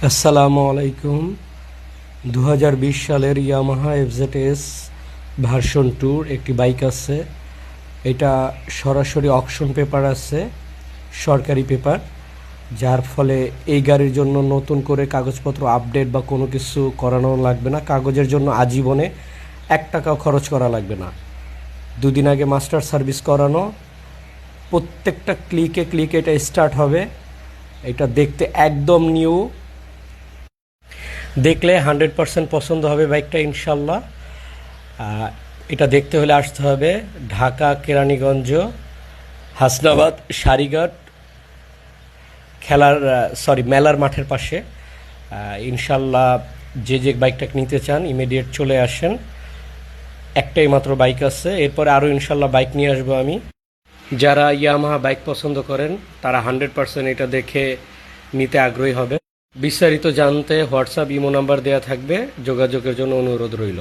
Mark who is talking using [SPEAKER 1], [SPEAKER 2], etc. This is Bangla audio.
[SPEAKER 1] আসসালামু আলাইকুম। 2020 সালের ইয়ামাহা এফজেডএস ভার্সন 2 একটি বাইক আছে। এটা সরাসরি অকশন পেপার আছে, সরকারি পেপার, যার ফলে এই গাড়ির জন্য নতুন করে কাগজপত্র আপডেট বা কোনো কিছু করানো লাগবে না। কাগজের জন্য আজীবনে 1 টাকাও খরচ করা লাগবে না। দুদিন আগে মাস্টার সার্ভিস করানো, প্রত্যেকটা ক্লিকে ক্লিকে এটা স্টার্ট হবে। এটা দেখতে একদম নিউ, দেখলে 100% পছন্দ হবে বাইকটা ইনশাল্লাহ। এটা দেখতে হলে আসতে হবে ঢাকা কেরানীগঞ্জ হাসনাবাদ সারিঘাট মেলার মাঠের পাশে। ইনশাল্লাহ যে বাইকটা নিতে চান ইমিডিয়েট চলে আসেন। একটাই মাত্র বাইক আছে, এরপরে আরও ইনশাল্লাহ বাইক নিয়ে আসবো আমি। যারা ইয়ামাহা বাইক পছন্দ করেন তারা 100% এটা দেখে নিতে আগ্রহী হবে। বিস্তারিত জানতে হোয়াটসঅ্যাপ ইমো নাম্বার দেওয়া থাকবে, যোগাযোগের জন্য অনুরোধ রইল।